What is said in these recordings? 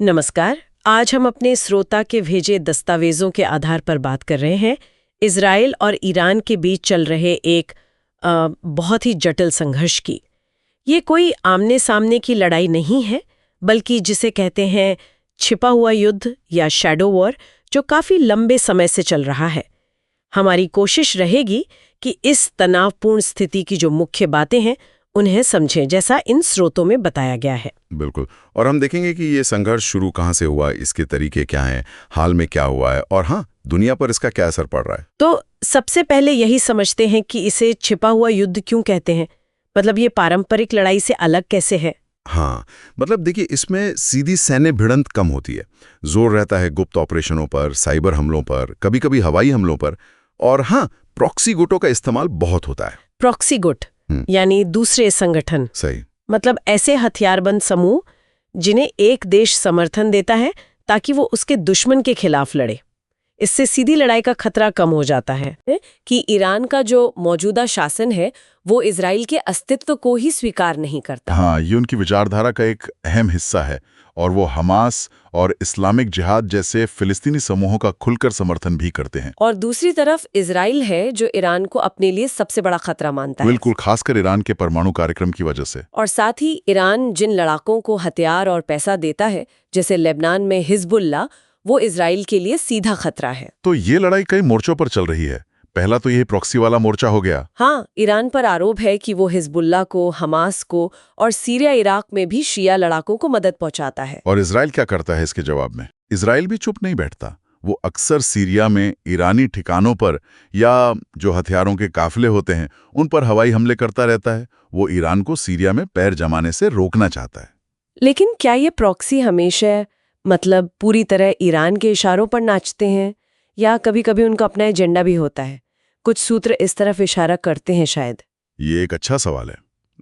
नमस्कार। आज हम अपने श्रोता के भेजे दस्तावेजों के आधार पर बात कर रहे हैं इजराइल और ईरान के बीच चल रहे एक बहुत ही जटिल संघर्ष की। ये कोई आमने सामने की लड़ाई नहीं है, बल्कि जिसे कहते हैं छिपा हुआ युद्ध या शैडो वॉर, जो काफी लंबे समय से चल रहा है। हमारी कोशिश रहेगी कि इस तनावपूर्ण स्थिति की जो मुख्य बातें हैं उन्हें समझें, जैसा इन स्रोतों में बताया गया है। बिल्कुल। और हम देखेंगे कि ये संघर्ष शुरू कहाँ से हुआ, इसके तरीके क्या हैं, हाल में क्या हुआ है और हाँ, दुनिया पर इसका क्या असर पड़ रहा है। तो सबसे पहले यही समझते हैं कि इसे छिपा हुआ युद्ध क्यों कहते हैं। मतलब ये पारंपरिक लड़ाई से अलग कैसे है? हाँ, मतलब देखिए, इसमें सीधी सैन्य भिड़ंत कम होती है। जोर रहता है गुप्त ऑपरेशनों पर, साइबर हमलों पर, कभी कभी हवाई हमलों पर, और हाँ, प्रॉक्सी गुटों का इस्तेमाल बहुत होता है। प्रॉक्सी गुट यानी दूसरे संगठन। सही। मतलब ऐसे हथियारबंद समूह जिन्हें एक देश समर्थन देता है ताकि वो उसके दुश्मन के खिलाफ लड़े। इससे सीधी लड़ाई का खतरा कम हो जाता है कि ईरान का जो मौजूदा शासन है वो इजराइल के अस्तित्व को ही स्वीकार नहीं करता। हाँ, ये उनकी विचारधारा का एक अहम हिस्सा है और वो हमास और इस्लामिक जिहाद जैसे फिलिस्तीनी समूहों का खुलकर समर्थन भी करते हैं। और दूसरी तरफ इजराइल है जो ईरान को अपने लिए सबसे बड़ा खतरा मानता है। बिल्कुल, खासकर ईरान के परमाणु कार्यक्रम की वजह से। और साथ ही ईरान जिन लड़ाकों को हथियार और पैसा देता है, जैसे लेबनान में हिजबुल्लाह, वो इजराइल के लिए सीधा खतरा है। तो ये लड़ाई कई मोर्चों पर चल रही है। पहला तो यही प्रॉक्सी वाला मोर्चा हो गया। हाँ, ईरान पर आरोप है कि वो हिजबुल्लाह को, हमास को और सीरिया इराक में भी शिया लड़ाकों को मदद पहुंचाता है। और इजराइल क्या करता है इसके जवाब में? इजराइल भी चुप नहीं बैठता। वो अक्सर सीरिया में ईरानी ठिकानों पर या जो हथियारों के काफिले होते हैं उन पर हवाई हमले करता रहता है। वो ईरान को सीरिया में पैर जमाने से रोकना चाहता है। लेकिन क्या ये प्रॉक्सी हमेशा पूरी तरह ईरान के इशारों पर नाचते हैं, या कभी-कभी उनका अपना एजेंडा भी होता है? कुछ सूत्र इस तरफ इशारा करते हैं शायद। ये एक अच्छा सवाल है।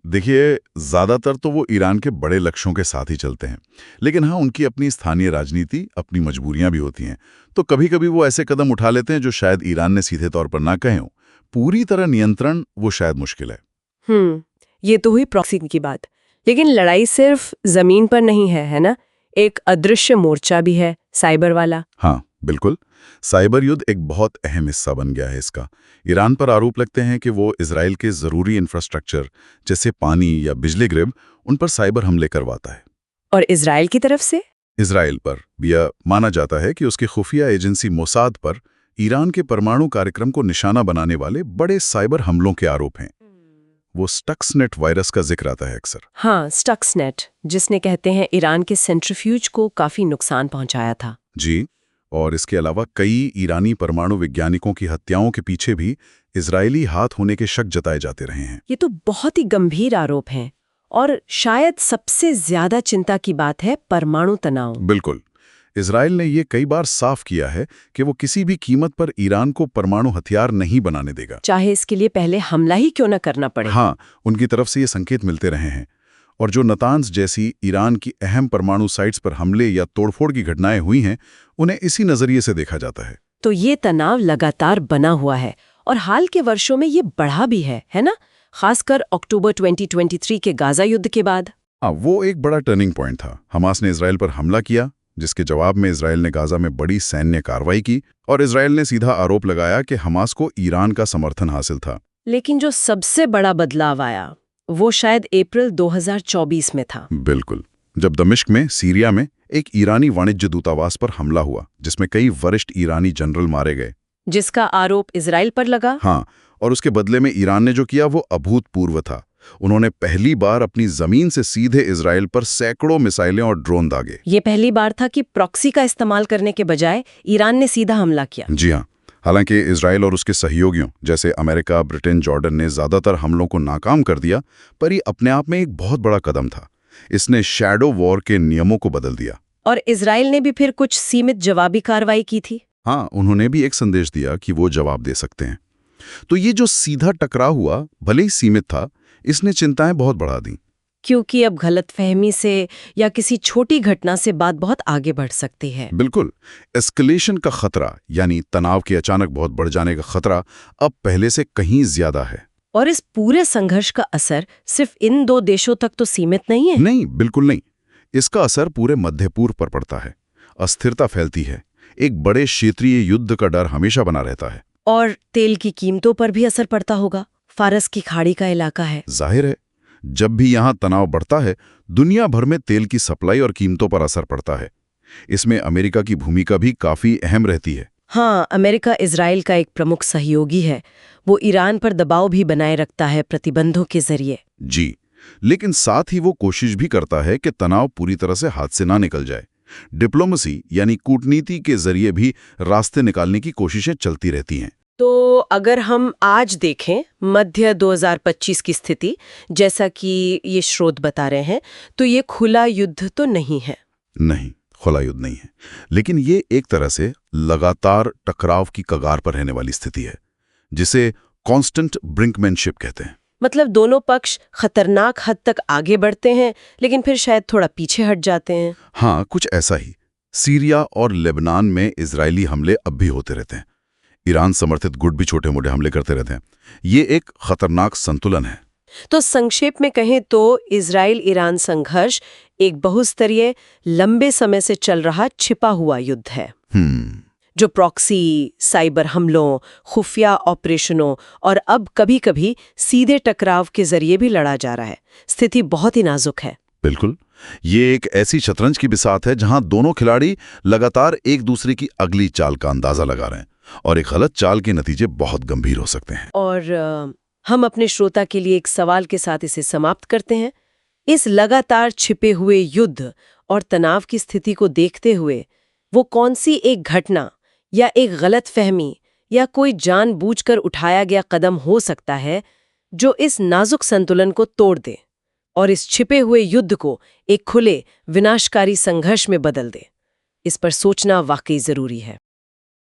देखिए, ज्यादातर तो वो ईरान के बड़े लक्ष्यों के साथ ही चलते हैं, लेकिन हाँ, उनकी अपनी स्थानीय राजनीति, अपनी मजबूरियां भी होती हैं। तो कभी-कभी वो ऐसे कदम उठा लेते हैं जो शायद ईरान ने सीधे तौर पर ना कहे हों। पूरी तरह नियंत्रण वो शायद मुश्किल है। ये तो हुई प्रॉक्सी की बात। लेकिन लड़ाई सिर्फ जमीन पर नहीं है ना? एक अदृश्य मोर्चा भी है, साइबर वाला। हाँ, बिल्कुल। साइबर युद्ध एक बहुत अहम हिस्सा बन गया है इसका। ईरान पर आरोप लगते हैं कि वो इजराइल के जरूरी इंफ्रास्ट्रक्चर जैसे पानी या बिजली ग्रिड, उन पर साइबर हमले करवाता है। और इजराइल की तरफ से? इजराइल पर यह माना जाता है कि उसकी खुफिया एजेंसी मोसाद पर ईरान के परमाणु कार्यक्रम को निशाना बनाने वाले बड़े साइबर हमलों के आरोप हैं। वो स्टक्सनेट वायरस का जिक्र आता है अक्सर। हाँ, स्टक्सनेट, जिसने कहते हैं ईरान के सेंट्रीफ्यूज को काफी नुकसान पहुंचाया था। जी, और इसके अलावा कई ईरानी परमाणु वैज्ञानिकों की हत्याओं के पीछे भी इजरायली हाथ होने के शक जताए जाते रहे हैं। ये तो बहुत ही गंभीर आरोप हैं और शायद सबसे ज्यादा चिंता की बात है परमाणु तनाव। बिल्कुल। इजराइल ने ये कई बार साफ किया है कि वो किसी भी कीमत पर ईरान को परमाणु हथियार नहीं बनाने देगा, चाहे इसके लिए पहले हमला ही क्यों न करना पड़े। हाँ, उनकी तरफ से ये संकेत मिलते रहे हैं। और जो नतांज जैसी ईरान की अहम परमाणु साइट्स पर हमले या तोड़फोड़ की घटनाएं हुई हैं, उन्हें इसी नजरिए से देखा जाता है। तो ये तनाव लगातार बना हुआ है और हाल के वर्षों में ये बढ़ा भी है ना? खासकर अक्टूबर 2023 के गाजा युद्ध के बाद। हाँ, वो एक बड़ा टर्निंग पॉइंट था। हमास ने इजराइल पर हमला किया, जिसके जवाब में इजराइल ने गाजा में बड़ी सैन्य कार्रवाई की और इजराइल ने सीधा आरोप लगाया कि हमास को ईरान का समर्थन हासिल था। लेकिन जो सबसे बड़ा बदलाव आया वो शायद अप्रैल 2024 में था। बिल्कुल, जब दमिश्क में सीरिया में एक ईरानी वाणिज्य दूतावास पर हमला हुआ, जिसमें कई वरिष्ठ ईरानी जनरल मारे गए, जिसका आरोप इजराइल पर लगा। हाँ, और उसके बदले में ईरान ने जो किया वो अभूतपूर्व था। उन्होंने पहली बार अपनी जमीन से सीधे इजराइल पर सैकड़ों मिसाइलें और ड्रोन दागे। ये पहली बार था कि प्रॉक्सी का इस्तेमाल करने के बजाय ईरान ने सीधा हमला किया। जी हाँ, हालांकि इजराइल और उसके सहयोगियों जैसे अमेरिका, ब्रिटेन, जॉर्डन ने ज्यादातर हमलों को नाकाम कर दिया, पर ये अपने आप में एक बहुत बड़ा कदम था। इसने शैडो वॉर के नियमों को बदल दिया। और इजराइल ने भी फिर कुछ सीमित जवाबी कार्रवाई की थी। हाँ, उन्होंने भी एक संदेश दिया कि वो जवाब दे सकते हैं। तो ये जो सीधा टकराव हुआ, भले ही सीमित था, इसने चिंताएं बहुत बढ़ा दी। क्योंकि अब गलतफहमी से या किसी छोटी घटना से बात बहुत आगे बढ़ सकती है। बिल्कुल, एस्केलेशन का खतरा यानी तनाव के अचानक बहुत बढ़ जाने का खतरा अब पहले से कहीं ज्यादा है। और इस पूरे संघर्ष का असर सिर्फ इन दो देशों तक तो सीमित नहीं है। नहीं, बिल्कुल नहीं। इसका असर पूरे मध्य पूर्व पर पड़ता है। अस्थिरता फैलती है, एक बड़े क्षेत्रीय युद्ध का डर हमेशा बना रहता है। और तेल की कीमतों पर भी असर पड़ता होगा, फारस की खाड़ी का इलाका है। जाहिर है, जब भी यहाँ तनाव बढ़ता है, दुनिया भर में तेल की सप्लाई और कीमतों पर असर पड़ता है। इसमें अमेरिका की भूमिका भी काफी अहम रहती है। हाँ, अमेरिका इजराइल का एक प्रमुख सहयोगी है। वो ईरान पर दबाव भी बनाए रखता है प्रतिबंधों के जरिए। जी, लेकिन साथ ही वो कोशिश भी करता है कि तनाव पूरी तरह से हाथ से ना निकल जाए। डिप्लोमेसी यानी कूटनीति के जरिए भी रास्ते निकालने की कोशिशें चलती रहती हैं। तो अगर हम आज देखें मध्य 2025 की स्थिति, जैसा कि ये स्रोत बता रहे हैं, तो ये खुला युद्ध तो नहीं है। नहीं, खुला युद्ध नहीं है, लेकिन ये एक तरह से लगातार टकराव की कगार पर रहने वाली स्थिति है, जिसे कांस्टेंट ब्रिंकमैनशिप कहते हैं। मतलब दोनों पक्ष खतरनाक हद तक आगे बढ़ते हैं, लेकिन फिर शायद थोड़ा पीछे हट जाते हैं। हाँ, कुछ ऐसा ही। सीरिया और लेबनान में इजरायली हमले अब भी होते रहते हैं। ईरान समर्थित गुट भी छोटे मोटे हमले करते रहते हैं। ये एक खतरनाक संतुलन है। तो संक्षेप में कहें तो इजराइल ईरान संघर्ष एक बहुस्तरीय, लंबे समय से चल रहा छिपा हुआ युद्ध है, जो प्रॉक्सी, साइबर हमलों, खुफिया ऑपरेशनों और अब कभी-कभी सीधे टकराव के जरिए भी लड़ा जा रहा है। स्थिति बहुत ही नाजुक है। बिल्कुल, ये एक ऐसी शतरंज की बिसात है जहां दोनों खिलाड़ी लगातार एक दूसरे की अगली चाल का अंदाजा लगा रहे हैं, और एक गलत चाल के नतीजे बहुत गंभीर हो सकते हैं। और हम अपने श्रोता के लिए एक सवाल के साथ इसे समाप्त करते हैं। इस लगातार छिपे हुए युद्ध और तनाव की स्थिति को देखते हुए वो कौन सी एक घटना या एक गलत फहमी या कोई जानबूझकर उठाया गया कदम हो सकता है जो इस नाजुक संतुलन को तोड़ दे और इस छिपे हुए युद्ध को एक खुले, विनाशकारी संघर्ष में बदल दे? इस पर सोचना वाकई जरूरी है।